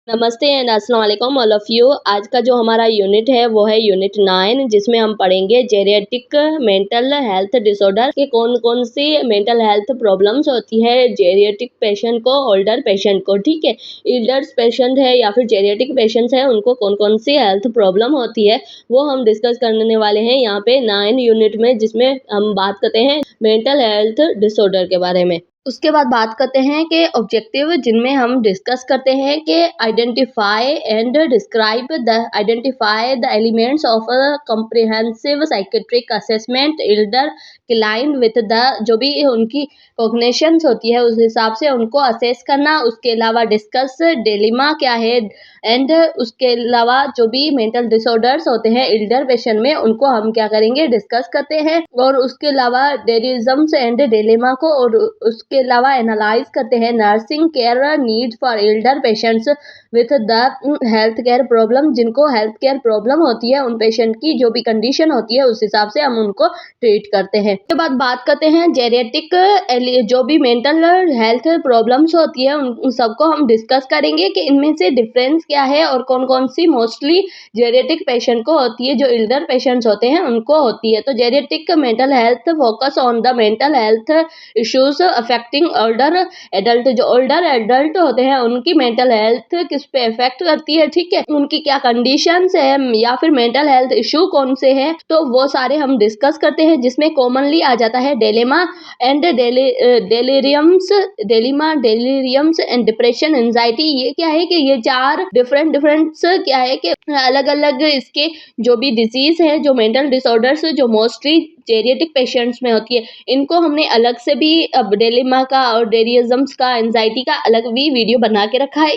नमस्ते एंड अस्सलाम वालेकुम ऑल ऑफ यू। आज का जो हमारा यूनिट है वो है यूनिट 9, जिसमें हम पढ़ेंगे जेरियाट्रिक मेंटल हेल्थ डिसऑर्डर के कौन कौन सी मेंटल हेल्थ प्रॉब्लम्स होती है जेरियाट्रिक पेशेंट को, ओल्डर पेशेंट को। ठीक है, एल्डर्स पेशेंट है या फिर जेरियाट्रिक पेशेंट्स है, उनको कौन कौन सी हेल्थ प्रॉब्लम होती है वो हम डिस्कस करने वाले हैं यहाँ पे 9 यूनिट में, जिसमें हम बात करते हैं मेंटल हेल्थ डिसऑर्डर के बारे में। उसके बाद बात करते हैं कि ऑब्जेक्टिव, जिनमें हम डिस्कस करते हैं कि identify the elements of a comprehensive psychiatric assessment Elder client with the, जो भी उनकी कॉग्निशंस होती है उस हिसाब से उनको असेस करना। उसके अलावा डिस्कस डिलेमा क्या है, एंड उसके अलावा जो भी मेंटल डिसऑर्डर्स होते हैं एल्डर पेशेंट में, उनको हम क्या करेंगे, डिस्कस करते हैं। और उसके अलावा डेरिज्म्स एंड डिलेमा को, और उसके अलावा एनालाइज करते हैं nursing care need for elder patients with the health care problem. जिनको हेल्थ केयर प्रॉब्लम होती है, उन पेशेंट की जो भी कंडीशन होती है उस हिसाब से हम उनको ट्रीट करते हैं। उसके बाद बात करते हैं जेरियाट्रिक, जो भी मेंटल हेल्थ प्रॉब्लम्स होती है उन सबको हम डिस्कस करेंगे कि इनमें से डिफरेंस क्या है और कौन कौन सी मोस्टली जेरियाट्रिक पेशेंट को होती है, जो एल्डर पेशेंट्स होते हैं उनको होती है। तो geriatric mental health focus on the mental health issues affecting older adult. जो ओल्डर एडल्ट होते हैं उनकी मेंटल हेल्थ किस पे इफेक्ट करती है, ठीक है, उनकी क्या कंडीशंस है या फिर मेंटल हेल्थ इशू कौन से हैं, तो वो सारे हम डिस्कस करते हैं। जिसमें कॉमनली आ जाता है dilemma and deliriums and depression, anxiety. ये क्या है कि ये चार डिफरेंट क्या है कि अलग अलग इसके जो भी डिजीज है, जो मेंटल डिसऑर्डर्स जो मोस्टली जेरियाट्रिक पेशेंट्स में होती है, इनको हमने अलग से भी अब डेलिमा का और डेरियज्म्स का, एंजाइटी का अलग भी वीडियो बना के रखा है।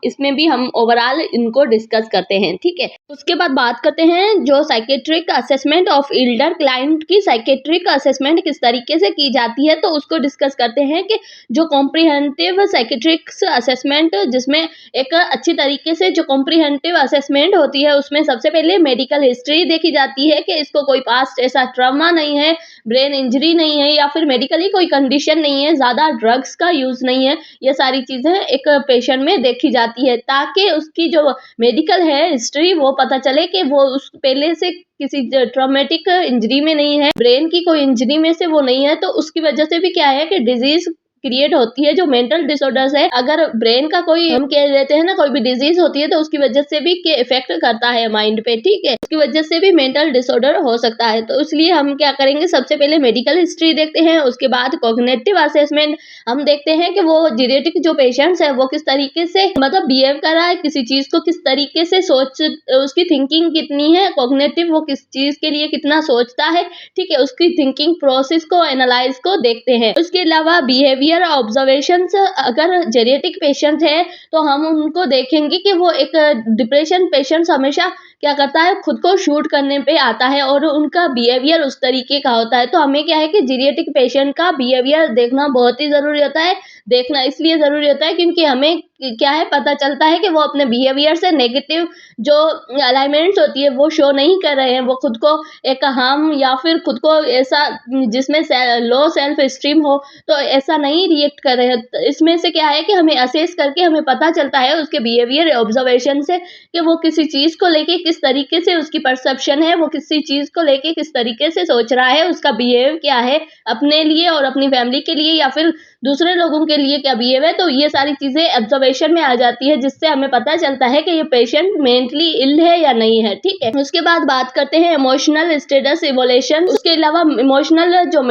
इसमें भी हम ओवरऑल इनको डिस्कस करते हैं। ठीक है, उसके बाद बात करते हैं जो psychiatric assessment of Elder client की साइकेट्रिक असेसमेंट किस तरीके से की जाती है, तो उसको डिस्कस करते हैं कि जो कॉम्प्रिहेंसिव साइकेट्रिक असेसमेंट, जिसमें एक अच्छी तरीके से जो कॉम्प्रिहेंसिव असेसमेंट होती है उसमें सबसे पहले मेडिकल हिस्ट्री देखी जाती है कि इसको कोई पास्ट ऐसा ट्रॉमा नहीं है, ब्रेन इंजरी नहीं है, या फिर मेडिकली कोई कंडीशन नहीं है, ज्यादा ड्रग्स का यूज नहीं है। ये सारी चीजें एक पेशेंट में देखी जाती है ताकि उसकी जो मेडिकल है हिस्ट्री वो पता चले कि वो उस पहले से किसी ट्रॉमेटिक इंजरी में नहीं है, ब्रेन की कोई इंजरी में से वो नहीं है। तो उसकी वजह से भी क्या है कि डिजीज क्रिएट होती है। जो मेंटल डिसऑर्डर्स है, अगर ब्रेन का कोई, हम कह देते हैं ना, कोई भी डिजीज होती है तो उसकी वजह से भी इफेक्ट करता है माइंड पे, ठीक है, उसकी वजह से भी मेंटल डिसऑर्डर हो सकता है। तो इसलिए हम क्या करेंगे, सबसे पहले मेडिकल हिस्ट्री देखते हैं। उसके बाद कॉग्निटिव असेसमेंट हम देखते हैं कि वो जेरियाट्रिक जो पेशेंट्स है वो किस तरीके से मतलब बिहेव कर रहा है, किसी चीज को किस तरीके से सोच, उसकी थिंकिंग कितनी है, कॉग्निटिव वो किस चीज के लिए कितना सोचता है, ठीक है, उसकी थिंकिंग प्रोसेस को, एनालाइज को देखते हैं। उसके अलावा बिहेवियर ऑब्जर्वेशंस, अगर जेरियाट्रिक पेशेंट है तो हम उनको देखेंगे कि वो एक डिप्रेशन पेशेंट हमेशा क्या करता है, खुद को शूट करने पे आता है और उनका बिहेवियर उस तरीके का होता है। तो हमें क्या है कि जेरियाट्रिक पेशेंट का बिहेवियर देखना बहुत ही जरूरी होता है। देखना इसलिए जरूरी होता है क्योंकि हमें क्या है, पता चलता है कि वो अपने बिहेवियर से नेगेटिव जो अलाइनमेंट्स होती है वो शो नहीं कर रहे हैं, वो खुद को एक हार्म या फिर खुद को ऐसा जिसमें लो सेल्फ स्टीम हो तो ऐसा नहीं रिएक्ट कर रहे हैं। तो इसमें से क्या है कि हमें असेस करके हमें पता चलता है उसके बिहेवियर ऑब्जर्वेशन से कि वो किसी चीज को लेके किस तरीके से उसकी परसेप्शन है, वो किसी चीज को लेके किस तरीके से सोच रहा है, उसका बिहेव क्या है अपने लिए और अपनी फैमिली के लिए या फिर दूसरे लोगों के लिए क्या बिहेव है। तो ये सारी चीजें ऑब्जर्वेशन में आ जाती है, जिससे हमें पता चलता है कि ये पेशेंट मेंटली इल है या नहीं है। ठीक है, उसके बाद बात करते हैं इमोशनल स्टेटस इवोल्यूशन। उसके अलावा इमोशनल जो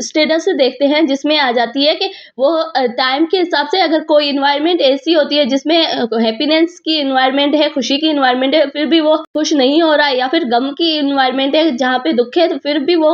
स्टेटस देखते हैं, जिसमें आ जाती है कि वो टाइम के हिसाब से अगर कोई इन्वायरमेंट ऐसी होती है जिसमें हैप्पीनेस की इन्वायरमेंट है, खुशी की इन्वायरमेंट है, फिर भी वो खुश नहीं हो रहा है, या फिर गम की इन्वायरमेंट है जहाँ पे दुख है तो फिर भी वो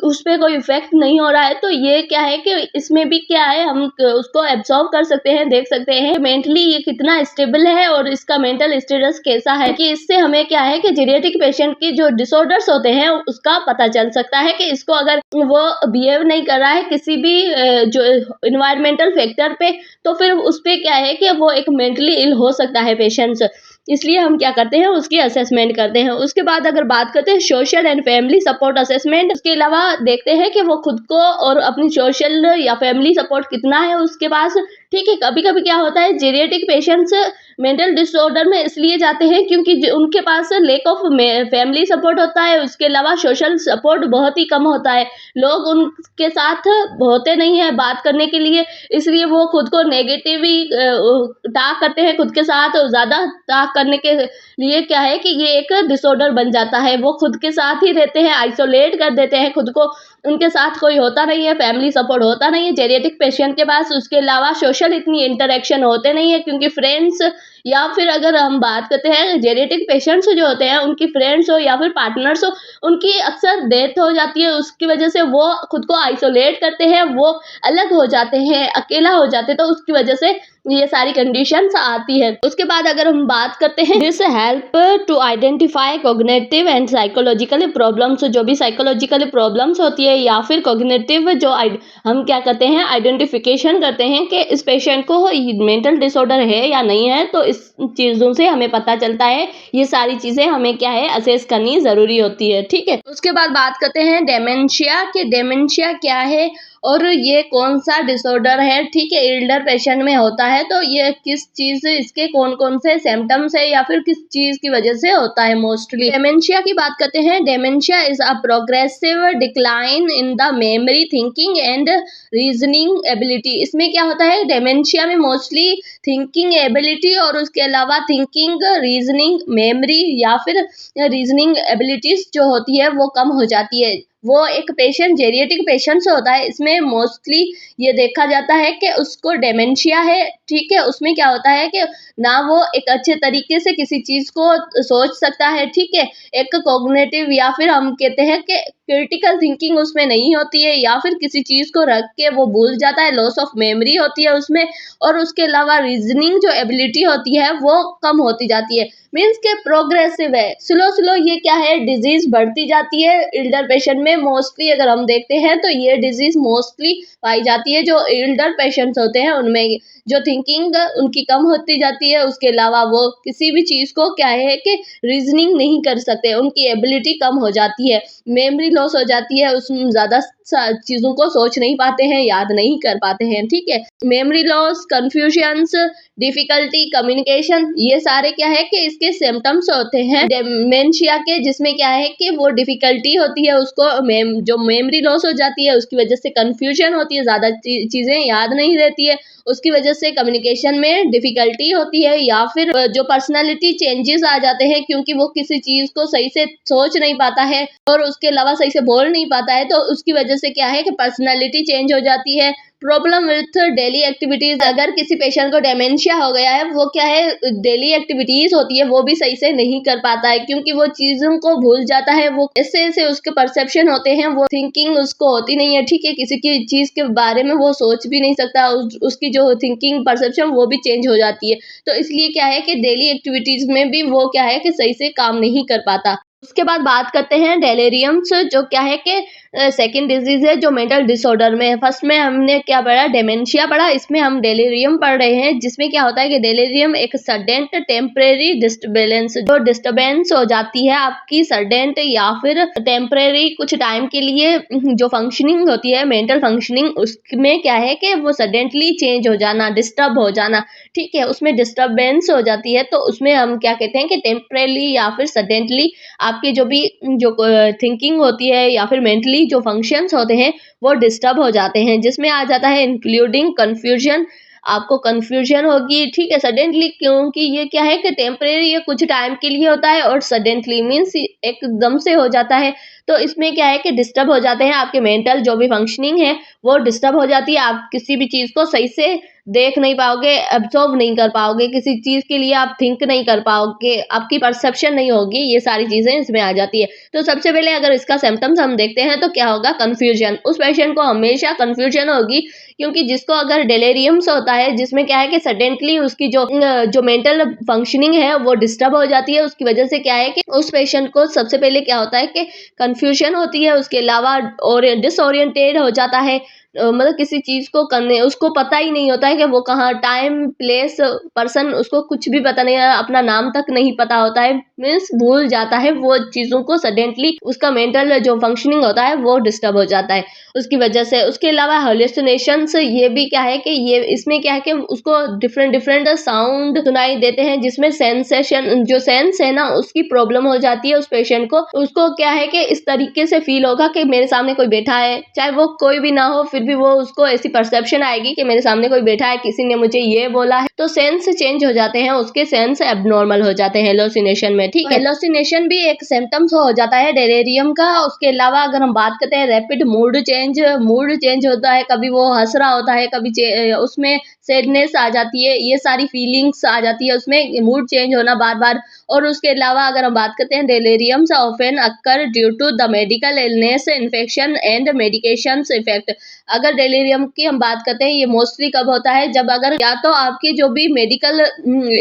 उस पर कोई इफेक्ट नहीं हो रहा है। तो ये क्या है कि इसमें भी क्या है, हम उसको एब्सॉर्ब कर सकते हैं, देख सकते हैं मेंटली ये कितना स्टेबल है और इसका मेंटल स्टेटस कैसा है। कि इससे हमें क्या है कि जेरियाट्रिक पेशेंट की जो डिसऑर्डर्स होते हैं उसका पता चल सकता है कि इसको अगर वो बिहेव नहीं कर रहा है किसी भी जो इन्वायरमेंटल फैक्टर पे, तो फिर उस पे क्या है कि वो एक मेंटली इल हो सकता है पेशेंट्स। इसलिए हम क्या करते हैं, उसकी असेसमेंट करते हैं। उसके बाद अगर बात करते हैं social and family support assessment, उसके अलावा देखते हैं कि वो खुद को और अपनी सोशल या फैमिली सपोर्ट कितना है उसके पास, ठीक है। कभी कभी क्या होता है, जेरियाट्रिक पेशेंट्स मेंटल डिसऑर्डर में इसलिए जाते हैं क्योंकि उनके पास लेक ऑफ फैमिली सपोर्ट होता है, उसके अलावा सोशल सपोर्ट बहुत ही कम होता है, लोग उनके साथ होते नहीं है बात करने के लिए, इसलिए वो खुद को नेगेटिवली टाक करते हैं, खुद के साथ ज़्यादा टाक करने के लिए क्या है कि ये एक डिसऑर्डर बन जाता है। वो खुद के साथ ही रहते हैं, आइसोलेट कर देते हैं खुद को, उनके साथ कोई होता नहीं है, फैमिली सपोर्ट होता नहीं है जेरियाट्रिक पेशेंट के पास। उसके अलावा सोशल इतनी इंटरेक्शन होते नहीं है क्योंकि फ्रेंड्स, या फिर अगर हम बात करते हैं जेरियाट्रिक पेशेंट्स जो होते हैं उनकी फ्रेंड्स हो या फिर पार्टनर्स हो, उनकी अक्सर डेथ हो जाती है, उसकी वजह से वो खुद को आइसोलेट करते हैं, वो अलग हो जाते हैं, अकेला हो जाते हैं, तो उसकी वजह से ये सारी कंडीशंस आती है। उसके बाद अगर हम बात करते हैं, this help to identify cognitive and psychological problems, जो भी साइकोलॉजिकल प्रॉब्लम्स होती है या फिर कॉग्निटिव, जो हम क्या करते हैं, आइडेंटिफिकेशन करते हैं कि इस पेशेंट को मेंटल डिसऑर्डर है या नहीं है, तो इस चीज़ों से हमें पता चलता है। ये सारी चीज़ें हमें क्या है, असेस करनी ज़रूरी होती है। ठीक है। उसके बाद बात करते हैं डेमेंशिया के, डेमेंशिया क्या है और ये कौन सा डिसऑर्डर है। ठीक है, एल्डर पेशेंट में होता है, तो ये किस चीज़ से, इसके कौन कौन से सिम्टम्स है या फिर किस चीज़ की वजह से होता है मोस्टली। डेमेंशिया की बात करते हैं, dementia is a progressive decline in the memory, thinking and reasoning ability. इसमें क्या होता है, डेमेंशिया में मोस्टली थिंकिंग एबिलिटी और उसके अलावा थिंकिंग, रीजनिंग, मेमोरी या फिर रीजनिंग एबिलिटीज जो होती है वो कम हो जाती है। वो एक पेशेंट जेरियाट्रिक पेशेंट से होता है, इसमें मोस्टली ये देखा जाता है कि उसको डेमेंशिया है। ठीक है, उसमें क्या होता है कि ना वो एक अच्छे तरीके से किसी चीज़ को सोच सकता है। ठीक है, एक कॉग्निटिव या फिर हम कहते हैं कि क्रिटिकल थिंकिंग उसमें नहीं होती है, या फिर किसी चीज़ को रख के वो भूल जाता है, लॉस ऑफ मेमोरी होती है उसमें, और उसके अलावा रीजनिंग जो एबिलिटी होती है वो कम होती जाती है। मीन्स के प्रोग्रेसिव है, स्लो स्लो ये क्या है, डिजीज बढ़ती जाती है एल्डर पेशेंट में। मोस्टली अगर हम देखते हैं तो ये डिजीज मोस्टली पाई जाती है जो एल्डर पेशेंट्स होते हैं उनमें, जो थिंकिंग उनकी कम होती जाती है, उसके अलावा वो किसी भी चीज़ को क्या है कि रीजनिंग नहीं कर सकते, उनकी एबिलिटी कम हो जाती है, मेमोरी लॉस हो जाती है, उसमें ज़्यादा चीज़ों को सोच नहीं पाते हैं, याद नहीं कर पाते हैं। ठीक है, memory loss, confusions, difficulty communication, ये सारे क्या है कि इसके सिम्टम्स होते हैं डेमेंशिया के, जिसमें क्या है कि वो डिफिकल्टी होती है, उसको जो मेमोरी लॉस हो जाती है, उसकी वजह से कन्फ्यूजन होती है, ज़्यादा चीज़ें याद नहीं रहती है, उसकी वजह से कम्युनिकेशन में डिफिकल्टी होती है, या फिर जो पर्सनालिटी चेंजेस आ जाते हैं क्योंकि वो किसी चीज़ को सही से सोच नहीं पाता है और उसके अलावा सही से बोल नहीं पाता है, तो उसकी वजह से क्या है कि पर्सनालिटी चेंज हो जाती है। प्रॉब्लम विथ डेली एक्टिविटीज, अगर किसी पेशेंट को डेमेंशिया हो गया है, वो क्या है, डेली एक्टिविटीज होती है वो भी सही से नहीं कर पाता है क्योंकि वो चीज़ों को भूल जाता है, वो ऐसे ऐसे उसके परसेप्शन होते हैं, वो थिंकिंग उसको होती नहीं है। ठीक है, किसी की चीज़ के बारे में वो सोच भी नहीं सकता, उसकी जो थिंकिंग परसेप्शन वो भी चेंज हो जाती है, तो इसलिए क्या है कि डेली एक्टिविटीज में भी वो क्या है कि सही से काम नहीं कर पाता। उसके बाद बात करते हैं डेलेरियम्स, जो क्या है कि सेकंड डिजीज है जो मेंटल डिसऑर्डर में है। फर्स्ट में हमने क्या पढ़ा, डेमेंशिया पढ़ा, इसमें हम डेलेरियम पढ़ रहे हैं, जिसमें क्या होता है कि डेलेरियम एक सडन टेम्परेरी डिस्टर्बेंस, जो डिस्टर्बेंस हो जाती है आपकी सडन या फिर टेम्परेरी, कुछ टाइम के लिए जो फंक्शनिंग होती है, मेंटल फंक्शनिंग, उसमें क्या है कि वो सडनली चेंज हो जाना, डिस्टर्ब हो जाना। ठीक है, उसमें डिस्टर्बेंस हो जाती है, तो उसमें हम क्या कहते हैं कि टेम्परेली या फिर सडनली आपकी जो भी जो थिंकिंग होती है या फिर मेंटली जो फंक्शंस होते हैं वो डिस्टर्ब हो जाते हैं, जिसमें आ जाता है इंक्लूडिंग कन्फ्यूजन, आपको कन्फ्यूजन होगी। ठीक है, सडनली, क्योंकि ये क्या है कि टेम्परेरी, ये कुछ टाइम के लिए होता है, और सडनली मीन्स एकदम से हो जाता है, तो इसमें क्या है कि डिस्टर्ब हो जाते हैं आपके मेंटल जो भी फंक्शनिंग है वो डिस्टर्ब हो जाती है, आप किसी भी चीज़ को सही से देख नहीं पाओगे, एब्जॉर्व नहीं कर पाओगे, किसी चीज़ के लिए आप थिंक नहीं कर पाओगे, आपकी परसेप्शन नहीं होगी, ये सारी चीज़ें इसमें आ जाती है। तो सबसे पहले अगर इसका सिम्टम्स हम देखते हैं तो क्या होगा, कन्फ्यूजन। उस पेशेंट को हमेशा कन्फ्यूजन होगी क्योंकि जिसको अगर डेलेरियम्स होता है, जिसमें क्या है कि सडनली उसकी जो मेंटल फंक्शनिंग है वो डिस्टर्ब हो जाती है, उसकी वजह से क्या है कि उस पेशेंट को सबसे पहले क्या होता है कि कन्फ्यूजन होती है, उसके अलावा और डिसओरिएंटेड हो जाता है, मतलब किसी चीज़ को करने उसको पता ही नहीं होता है कि वो कहाँ टाइम, प्लेस, पर्सन उसको कुछ भी पता नहीं है, अपना नाम तक नहीं पता होता है, मीन्स भूल जाता है वो चीज़ों को सडनली उसका मेंटल जो फंक्शनिंग होता है वो डिस्टर्ब हो जाता है उसकी वजह से। उसके अलावा हाल्यूसिनेशंस ये भी क्या है कि ये इसमें क्या है कि उसको डिफरेंट डिफरेंट साउंड सुनाई देते हैं जिसमें सेंसेशन जो सेंस है ना उसकी प्रॉब्लम हो जाती है उस पेशेंट को। उसको क्या है कि इस तरीके से फील होगा कि मेरे सामने कोई बैठा है, चाहे वो कोई भी ना हो फिर भी वो उसको ऐसी परसेप्शन आएगी कि मेरे सामने कोई बैठा है, किसी ने मुझे ये बोला है, तो सेंस चेंज हो जाते हैं, उसके सेंस एबनॉर्मल हो जाते हैं हेलोसिनेशन में। ठीक है, हेलोसिनेशन भी एक सिम्टम्स हो जाता है डेलेरियम का। उसके अलावा अगर हम बात करते हैं रैपिड मूड चेंज होता है, कभी वो हंस रहा होता है, कभी उसमें सैडनेस आ जाती है, ये सारी फीलिंग्स आ जाती है उसमें, मूड चेंज होना बार बार। और उसके अलावा अगर हम बात करते हैं deliriums often occur due to the medical illness, infection and medications effect. अगर डेलेरियम की हम बात करते हैं ये मोस्टली कब होता है, जब अगर या तो आपकी जो भी मेडिकल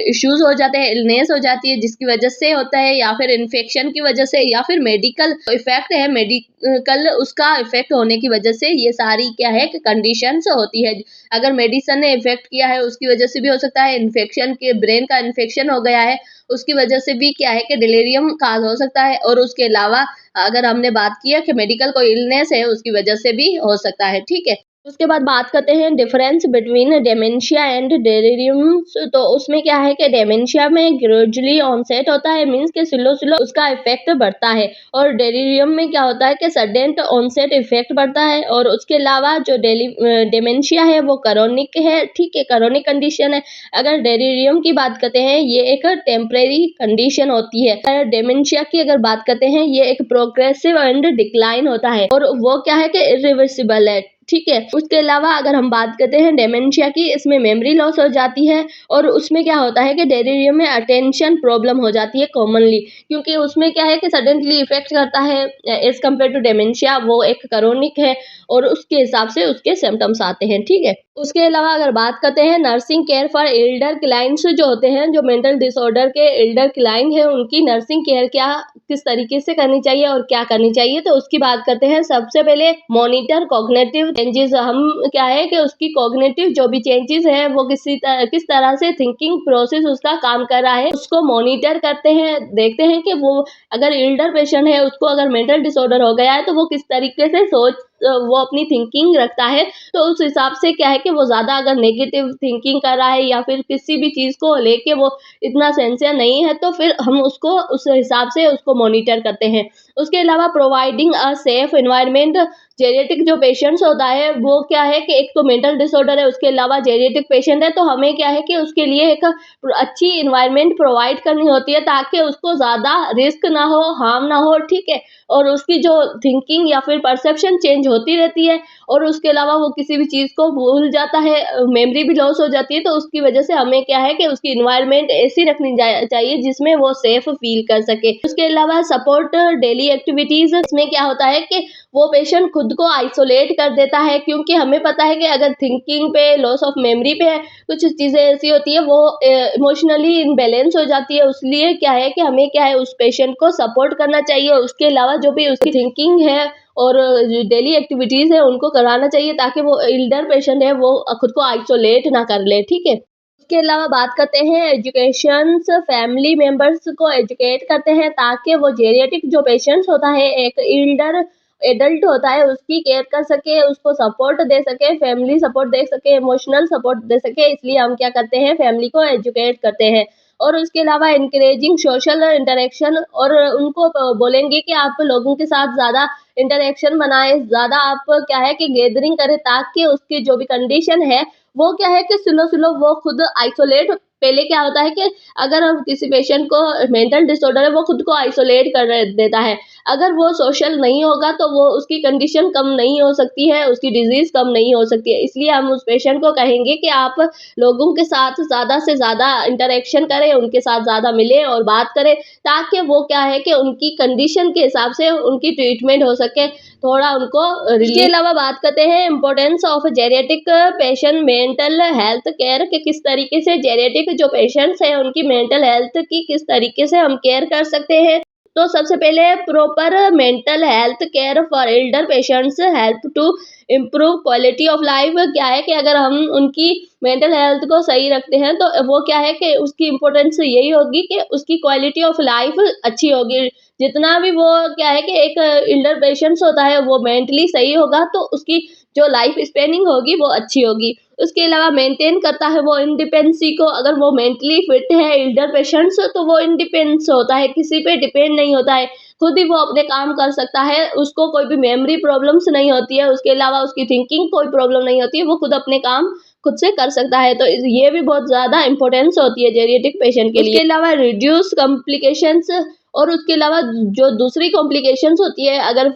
इश्यूज हो जाते हैं, इलनेस हो जाती है जिसकी वजह से होता है, या फिर इन्फेक्शन की वजह से, या फिर मेडिकल इफेक्ट है, मेडिकल उसका इफेक्ट होने की वजह से ये सारी क्या है कि कंडीशंस होती है। अगर मेडिसिन ने इफेक्ट किया है उसकी वजह से भी हो सकता है, इन्फेक्शन के ब्रेन का इन्फेक्शन हो गया है उसकी वजह से भी क्या है कि डिलीरियम काज हो सकता है। और उसके अलावा अगर हमने बात किया कि मेडिकल कोई इलनेस है उसकी वजह से भी हो सकता है। ठीक है, उसके बाद बात करते हैं difference between dementia and delirium. तो उसमें क्या है कि डेमेंशिया में ग्रेजुअली ऑनसेट होता है, मींस के स्लो स्लो उसका इफेक्ट बढ़ता है, और डेलिरियम में क्या होता है कि सडन ऑनसेट इफेक्ट बढ़ता है। और उसके अलावा जो डेमेंशिया है वो क्रोनिक है। ठीक है, क्रोनिक कंडीशन है। अगर डेलिरियम की बात करते हैं ये एक टेम्परेरी कंडीशन होती है। अगर डेमेंशिया की अगर बात करते हैं ये एक प्रोग्रेसिव एंड डिक्लाइन होता है, और वो क्या है कि इरिवर्सिबल है। ठीक है, उसके अलावा अगर हम बात करते हैं डेमेंशिया की, इसमें मेमोरी लॉस हो जाती है, और उसमें क्या होता है कि डेलिरियम में अटेंशन प्रॉब्लम हो जाती है कॉमनली, क्योंकि उसमें क्या है कि सडनली इफेक्ट करता है एज कम्पेयर टू डेमेंशिया, वो एक क्रोनिक है और उसके हिसाब से उसके सिम्टम्स आते हैं। ठीक है, उसके अलावा अगर बात करते हैं nursing care for Elder clients जो होते हैं, जो मेंटल डिसऑर्डर के एल्डर क्लाइंट है, उनकी नर्सिंग केयर क्या किस तरीके से करनी चाहिए और क्या करनी चाहिए, तो उसकी बात करते हैं। सबसे पहले मॉनिटर कॉग्निटिव चेंजेस। हम क्या है कि उसकी कॉग्निटिव जो भी चेंजेस है वो किस तरह से थिंकिंग प्रोसेस उसका काम कर रहा है उसको मॉनिटर करते हैं, देखते हैं कि वो अगर एल्डर पेशेंट है उसको अगर मेंटल डिसऑर्डर हो गया है तो वो किस तरीके से वो अपनी थिंकिंग रखता है। तो उस हिसाब से क्या है कि वो ज़्यादा अगर नेगेटिव थिंकिंग कर रहा है या फिर किसी भी चीज़ को लेके वो इतना सिंसियर नहीं है, तो फिर हम उसको उस हिसाब से उसको मॉनिटर करते हैं। उसके अलावा providing a safe environment. Geriatric जो पेशेंट्स होता है वो क्या है कि एक तो मेंटल डिसऑर्डर है, उसके अलावा जेरिएट्रिक पेशेंट है, तो हमें क्या है कि उसके लिए एक अच्छी एनवायरनमेंट प्रोवाइड करनी होती है ताकि उसको ज़्यादा रिस्क ना हो, हार्म ना हो। ठीक है, और उसकी जो थिंकिंग या फिर परसेप्शन चेंज होती रहती है, और उसके अलावा वो किसी भी चीज़ को भूल जाता है, मेमोरी भी लॉस हो जाती है, तो उसकी वजह से हमें क्या है कि उसकी एनवायरनमेंट ऐसी रखनी चाहिए जिसमें वो सेफ फील कर सके। उसके अलावा सपोर्ट डेली एक्टिविटीज़। इसमें क्या होता है कि वो पेशेंट खुद को आइसोलेट कर देता है, क्योंकि हमें पता है कि अगर थिंकिंग पे, लॉस ऑफ मेमोरी पे कुछ चीज़ें ऐसी होती है वो इमोशनली इम्बैलेंस हो जाती है, इसलिए क्या है कि हमें क्या है उस पेशेंट को सपोर्ट करना चाहिए। उसके अलावा जो भी उसकी थिंकिंग है और डेली एक्टिविटीज़ है उनको कराना चाहिए ताकि वो एल्डर पेशेंट है वो खुद को आइसोलेट ना कर ले। ठीक है, उसके अलावा बात करते हैं एजुकेशंस। फैमिली मेंबर्स को एजुकेट करते हैं ताकि वो जेरिएट्रिक जो पेशेंट्स होता है, एक एल्डर एडल्ट होता है, उसकी केयर कर सके, उसको सपोर्ट दे सके, फैमिली सपोर्ट दे सके, इमोशनल सपोर्ट दे सके, इसलिए हम क्या करते हैं फैमिली को एजुकेट करते हैं। और उसके अलावा इंकरेजिंग सोशल इंटरेक्शन, और उनको बोलेंगे कि आप लोगों के साथ ज़्यादा इंटरेक्शन बनाएं, ज़्यादा आप क्या है कि गैदरिंग करें ताकि उसकी जो भी कंडीशन है वो क्या है कि स्लो स्लो वो खुद आइसोलेट। पहले क्या होता है कि अगर हम किसी पेशेंट को मेंटल डिसऑर्डर है वो खुद को आइसोलेट कर देता है, अगर वो सोशल नहीं होगा तो वो उसकी कंडीशन कम नहीं हो सकती है, उसकी डिजीज़ कम नहीं हो सकती है। इसलिए हम उस पेशेंट को कहेंगे कि आप लोगों के साथ ज़्यादा से ज़्यादा इंटरेक्शन करें, उनके साथ ज़्यादा मिलें और बात करें, ताकि वो क्या है कि उनकी कंडीशन के हिसाब से उनकी ट्रीटमेंट हो सके, थोड़ा उनको इसके अलावा बात करते हैं importance of geriatric patient mental health care के किस तरीके से जेरिएट्रिक जो पेशेंट्स हैं उनकी मेंटल हेल्थ की किस तरीके से हम केयर कर सकते हैं। तो सबसे पहले proper mental health care for elder patients help to improve quality of life. क्या है कि अगर हम उनकी मेंटल हेल्थ को सही रखते हैं तो वो क्या है कि उसकी इम्पोर्टेंस यही होगी कि उसकी क्वालिटी ऑफ लाइफ अच्छी होगी। जितना भी वो क्या है कि एक एल्डर पेशेंट्स होता है वो मेंटली सही होगा तो उसकी जो लाइफ स्पेनिंग होगी वो अच्छी होगी। उसके अलावा मेंटेन करता है वो इंडिपेंडेंसी को। अगर वो मेंटली फिट है एल्डर पेशेंट्स तो वो इंडिपेंडेंस होता है, किसी पे डिपेंड नहीं होता है, खुद ही वो अपने काम कर सकता है, उसको कोई भी मेमोरी प्रॉब्लम्स नहीं होती है, उसके अलावा उसकी थिंकिंग कोई प्रॉब्लम नहीं होती है, वो खुद अपने काम खुद से कर सकता है। तो ये भी बहुत ज़्यादा इम्पोर्टेंस होती है जेरिएट्रिक पेशेंट के लिए। उसके अलावा रिड्यूस कॉम्प्लिकेशंस, और उसके अलावा जो दूसरी कॉम्प्लिकेशंस होती है, अगर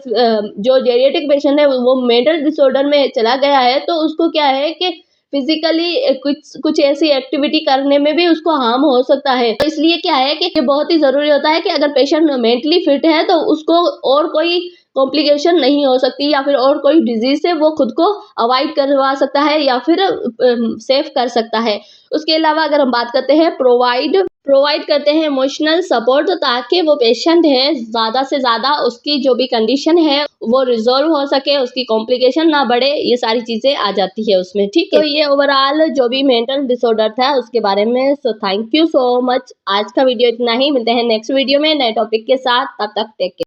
जो जेरिएट्रिक पेशेंट है वो मेंटल डिसऑर्डर में चला गया है तो उसको क्या है कि फिजिकली कुछ कुछ ऐसी एक्टिविटी करने में भी उसको हार्म हो सकता है। तो इसलिए क्या है कि ये बहुत ही ज़रूरी होता है कि अगर पेशेंट मेंटली फिट है तो उसको और कोई कॉम्प्लिकेशन नहीं हो सकती या फिर और कोई डिजीज से वो खुद को अवॉइड करवा सकता है या फिर सेफ कर सकता है। उसके अलावा अगर हम बात करते हैं प्रोवाइड करते हैं इमोशनल सपोर्ट, ताकि वो पेशेंट है ज़्यादा से ज़्यादा उसकी जो भी कंडीशन है वो रिजॉल्व हो सके, उसकी कॉम्प्लिकेशन ना बढ़े, ये सारी चीज़ें आ जाती है उसमें। ठीक है, तो ये ओवरऑल जो भी मेंटल डिसऑर्डर था उसके बारे में। So thank you so much. आज का वीडियो इतना ही, मिलते हैं नेक्स्ट वीडियो में नए टॉपिक के साथ, तब तक टेक केयर।